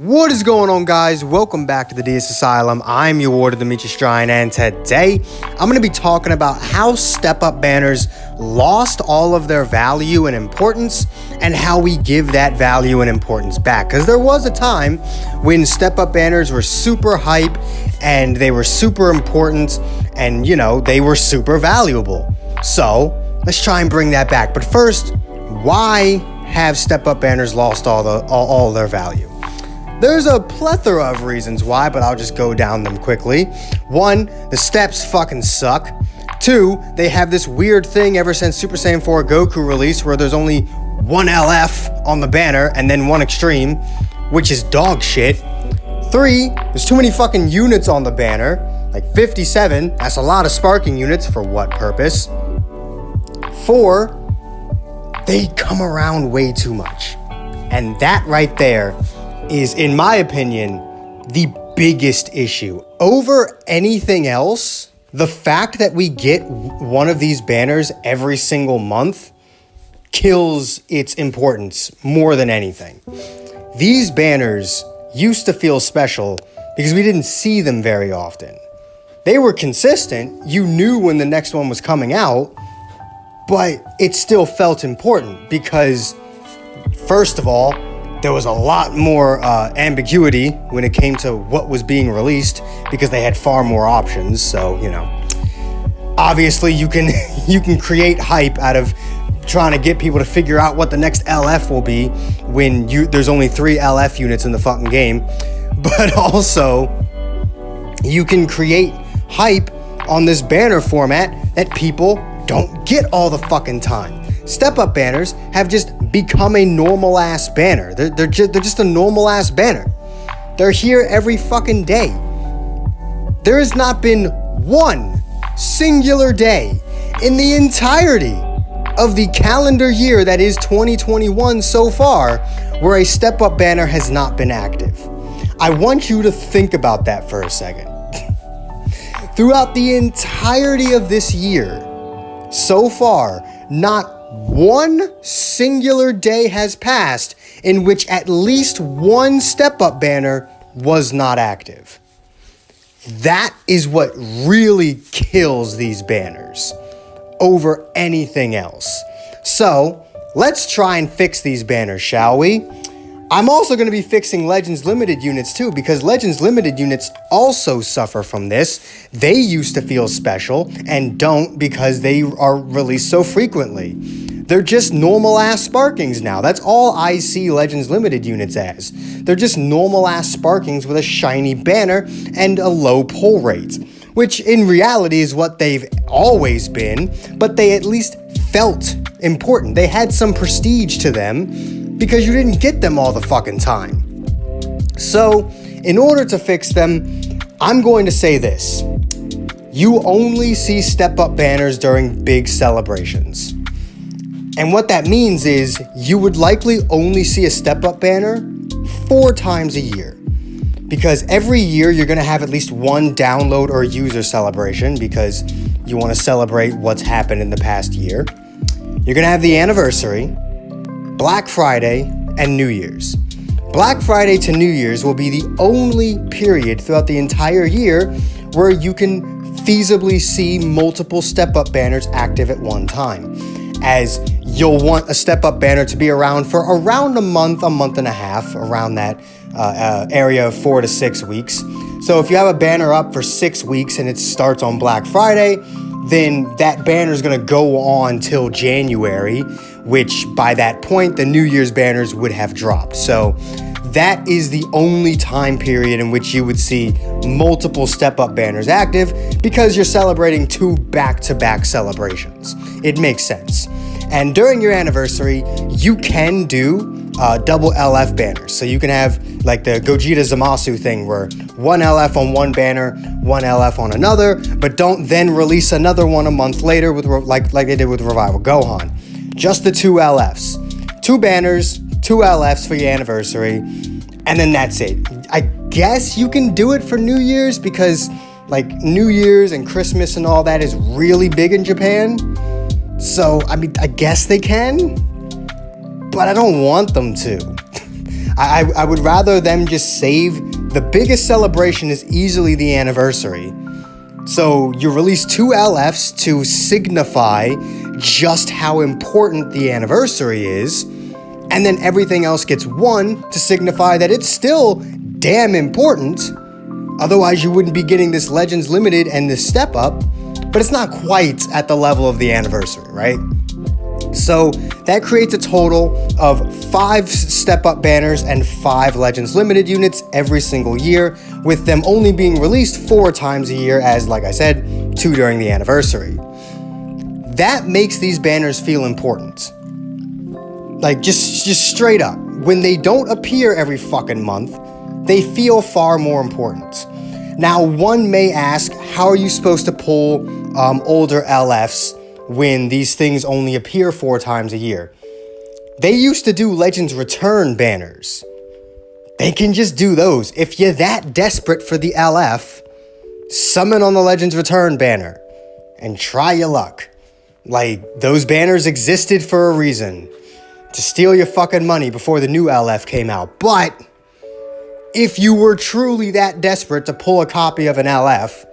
What is going on, guys? Welcome back to the DS Asylum. I'm your warden, Demetri Strine, and today I'm going to be talking about how step-up banners lost all of their value and importance and how we give that value and importance back. Because there was a time when step-up banners were super hype and they were super important and, they were super valuable. So let's try and bring that back. But first, why have step-up banners lost all their value? There's a plethora of reasons why, but I'll just go down them quickly. 1, the steps fucking suck. 2, they have this weird thing ever since Super Saiyan 4 Goku released where there's only one LF on the banner and then one extreme, which is dog shit. 3, there's too many fucking units on the banner, like 57. That's a lot of sparking units. For what purpose? 4, they come around way too much. And that right there is, in my opinion, the biggest issue. Over anything else, the fact that we get one of these banners every single month kills its importance more than anything. These banners used to feel special because we didn't see them very often. They were consistent. You knew when the next one was coming out, but it still felt important because, first of all, there was a lot more ambiguity when it came to what was being released because they had far more options. So, obviously you can create hype out of trying to get people to figure out what the next LF will be when there's only 3 LF units in the fucking game. But also, you can create hype on this banner format that people don't get all the fucking time. Step-up banners have just become a normal-ass banner. They're just a normal-ass banner. They're here every fucking day. There has not been one singular day in the entirety of the calendar year that is 2021 so far where a step-up banner has not been active. I want you to think about that for a second. Throughout the entirety of this year, so far, not one singular day has passed in which at least one step-up banner was not active. That is what really kills these banners over anything else. So, let's try and fix these banners, shall we? I'm also going to be fixing Legends Limited units too, because Legends Limited units also suffer from this. They used to feel special and don't because they are released so frequently. They're just normal-ass sparkings now. That's all I see Legends Limited units as. They're just normal-ass sparkings with a shiny banner and a low pull rate, which in reality is what they've always been, but they at least felt important. They had some prestige to them because you didn't get them all the fucking time. So, in order to fix them, I'm going to say this. You only see step-up banners during big celebrations. And what that means is you would likely only see a step-up banner 4 times a year. Because every year you're going to have at least one download or user celebration because you want to celebrate what's happened in the past year. You're going to have the anniversary, Black Friday, and New Year's. Black Friday to New Year's will be the only period throughout the entire year where you can feasibly see multiple step-up banners active at one time, as you'll want a step-up banner to be around for around a month and a half, around that area of 4 to 6 weeks. So if you have a banner up for 6 weeks and it starts on Black Friday, then that banner is going to go on till January, which by that point, the New Year's banners would have dropped. So that is the only time period in which you would see multiple step-up banners active because you're celebrating 2 back-to-back celebrations. It makes sense. And during your anniversary, you can do double LF banners. So you can have like the Gogeta Zamasu thing where one LF on one banner, one LF on another, but don't then release another one a month later with like they did with Revival Gohan. Just the 2 LFs. 2 banners, 2 LFs for your anniversary, and then that's it. I guess you can do it for New Year's because like New Year's and Christmas and all that is really big in Japan. So, I mean, I guess they can, but I don't want them to. I would rather them just save. The biggest celebration is easily the anniversary. So you release 2 LFs to signify just how important the anniversary is, and then everything else gets 1 to signify that it's still damn important. Otherwise, you wouldn't be getting this Legends Limited and this step up, but it's not quite at the level of the anniversary, right? So that creates a total of 5 step-up banners and 5 Legends Limited units every single year, with them only being released 4 times a year, as, like I said, 2 during the anniversary. That makes these banners feel important. Like, just straight up. When they don't appear every fucking month, they feel far more important. Now, one may ask, how are you supposed to pull older LFs when these things only appear 4 times a year? They used to do Legends Return banners. They can just do those. If you're that desperate for the LF, summon on the Legends Return banner and try your luck. Like, those banners existed for a reason. To steal your fucking money before the new LF came out. But if you were truly that desperate to pull a copy of an LF,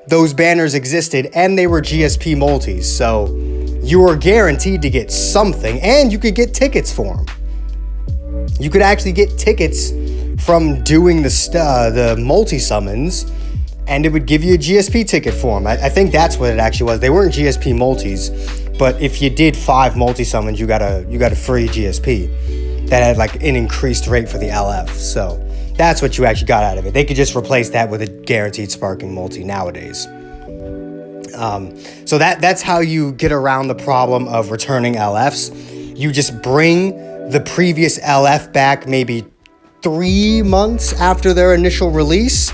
those banners existed and they were GSP multis, so you were guaranteed to get something, and you could get tickets for them. You could actually get tickets from doing the multi-summons, and it would give you a GSP ticket for them. I think that's what it actually was. They weren't GSP multis, but if you did 5 multi-summons, you got a free GSP that had like an increased rate for the LF, so that's what you actually got out of it. They could just replace that with a guaranteed sparking multi nowadays. So that's how you get around the problem of returning LFs. You just bring the previous LF back maybe 3 months after their initial release,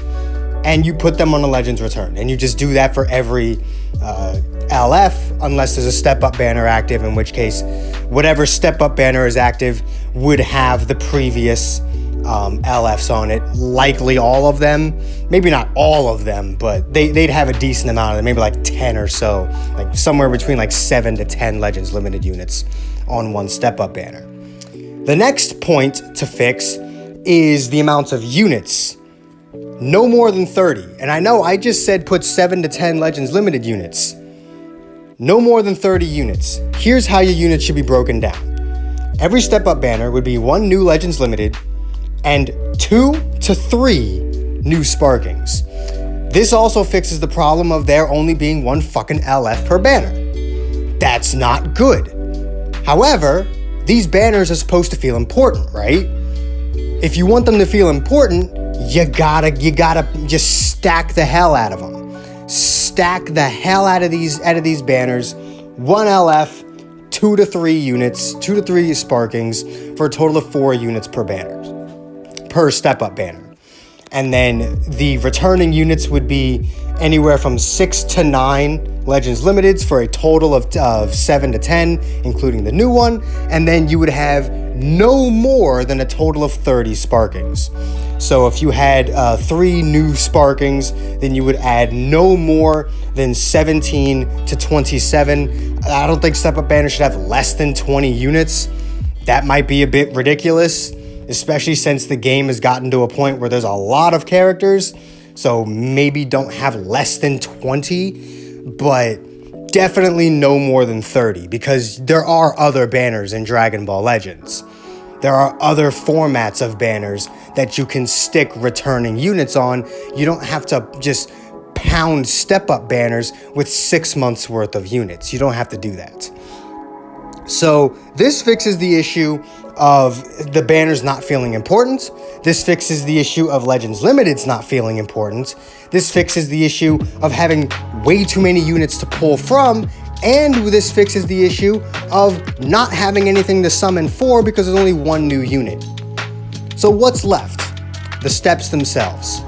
and you put them on a Legends Return. And you just do that for every LF, unless there's a step-up banner active, in which case whatever step-up banner is active would have the previous LFs on it, likely all of them, maybe not all of them, but they'd have a decent amount of them, maybe like 10 or so, like somewhere between like 7 to 10 Legends Limited units on one step-up banner. The next point to fix is the amounts of units. No more than 30. And I know I just said put 7 to 10 Legends Limited units. No more than 30 units. Here's how your units should be broken down. Every step-up banner would be 1 new Legends Limited and 2 to 3 new Sparkings. This also fixes the problem of there only being 1 fucking LF per banner. That's not good. However, these banners are supposed to feel important, right? If you want them to feel important, you gotta just stack the hell out of them. Stack the hell out of these banners. 1 LF, 2 to 3 units, 2 to 3 Sparkings, for a total of 4 units per banner. Per step-up banner. And then the returning units would be anywhere from 6 to 9 Legends Limiteds for a total of 7 to 10, including the new one. And then you would have no more than a total of 30 Sparkings. So if you had 3 new Sparkings, then you would add no more than 17 to 27. I don't think step-up banners should have less than 20 units. That might be a bit ridiculous, especially since the game has gotten to a point where there's a lot of characters. So maybe don't have less than 20, but definitely no more than 30, because there are other banners in Dragon Ball Legends. There are other formats of banners that you can stick returning units on. You don't have to just pound step-up banners with 6 months worth of units. You don't have to do that. So this fixes the issue of the banners not feeling important. This fixes the issue of Legends Limiteds not feeling important. This fixes the issue of having way too many units to pull from. And this fixes the issue of not having anything to summon for because there's only 1 new unit. So what's left? The steps themselves.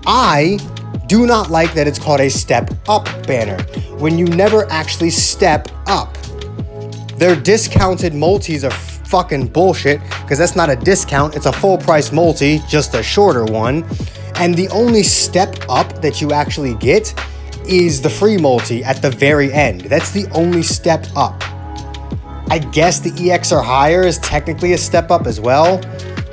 I do not like that it's called a step up banner when you never actually step up. Their discounted multis are fucking bullshit, because that's not a discount, it's a full price multi, just a shorter one. And the only step up that you actually get is the free multi at the very end. That's the only step up. I guess the EX or higher is technically a step up as well.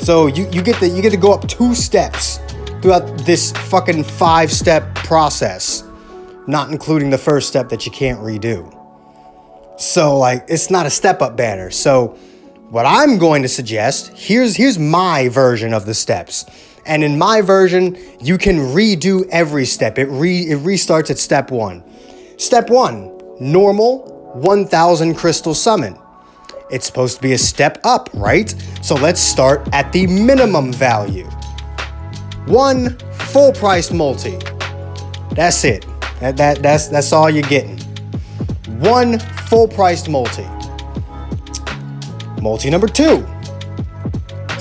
So you get to go up 2 steps throughout this fucking 5-step process, not including the first step that you can't redo. So like, it's not a step up banner. So what I'm going to suggest, here's my version of the steps. And in my version, you can redo every step. It restarts at step 1. Step 1, normal 1000 crystal summon. It's supposed to be a step up, right? So let's start at the minimum value. 1 full price multi. That's it. That's all you're getting. 1 full priced multi. Multi number 2.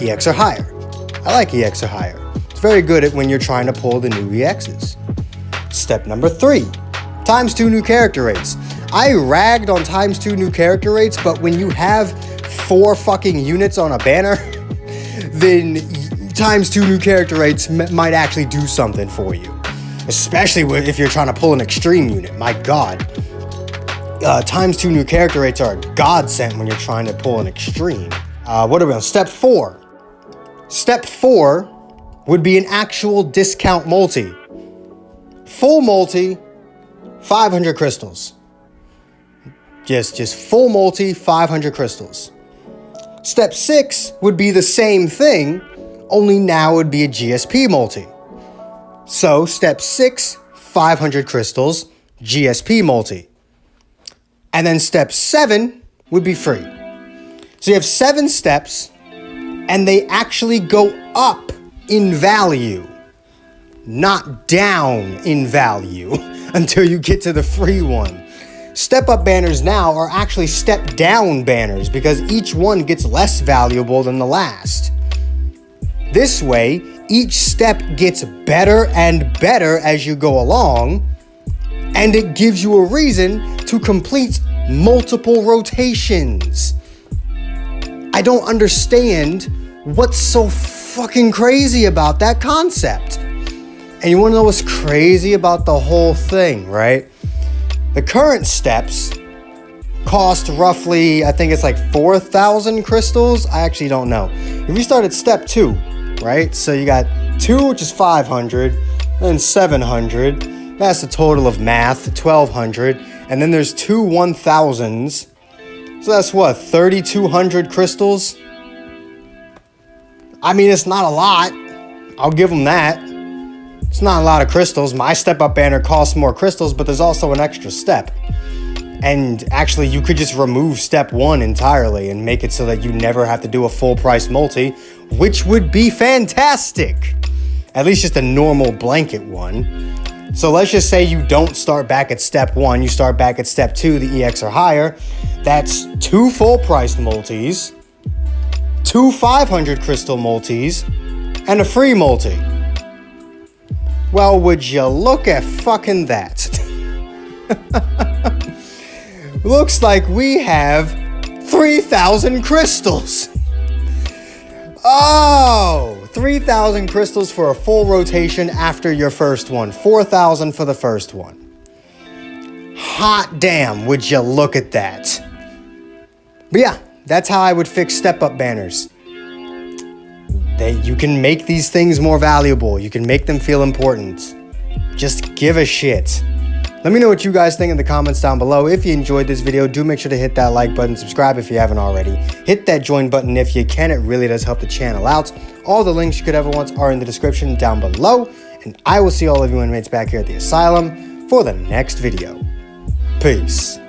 EX or higher. I like EX or higher. It's very good at when you're trying to pull the new EXs. Step number 3. Times 2 new character rates. I ragged on times 2 new character rates, but when you have 4 fucking units on a banner, then times 2 new character rates might actually do something for you. Especially if you're trying to pull an extreme unit. My God. Times 2 new character rates are a godsend when you're trying to pull an extreme. What are we on? Step 4. Step 4 would be an actual discount multi. Full multi, 500 crystals. Just full multi, 500 crystals. Step 6 would be the same thing, only now it would be a GSP multi. So step 6, 500 crystals, GSP multi. And then step 7 would be free. So you have 7 steps, and they actually go up in value, not down in value until you get to the free one. Step up banners now are actually step down banners because each one gets less valuable than the last. This way, each step gets better and better as you go along, and it gives you a reason to complete multiple rotations. I don't understand what's so fucking crazy about that concept. And you wanna know what's crazy about the whole thing, right? The current steps cost roughly, I think it's like 4,000 crystals. I actually don't know. If you start at step 2, right? So you got 2, which is 500, then 700. That's the total of math, 1,200. And then there's 2 1,000s. So that's what, 3,200 crystals? I mean, it's not a lot. I'll give them that. It's not a lot of crystals. My step up banner costs more crystals, but there's also an extra step. And actually, you could just remove step 1 entirely and make it so that you never have to do a full price multi, which would be fantastic. At least just a normal blanket one. So let's just say you don't start back at step 1, you start back at step 2, the EX or higher. That's 2 full priced multis, 2 500 crystal multis, and a free multi. Well, would you look at fucking that? Looks like we have 3,000 crystals. Oh, 3,000 crystals for a full rotation after your first one. 4,000 for the first one. Hot damn, would you look at that? But yeah, that's how I would fix step-up banners. You can make these things more valuable. You can make them feel important. Just give a shit. Let me know what you guys think in the comments down below. If you enjoyed this video, do make sure to hit that like button, subscribe if you haven't already. Hit that join button if you can. It really does help the channel out. All the links you could ever want are in the description down below. And I will see all of you inmates back here at the asylum for the next video. Peace.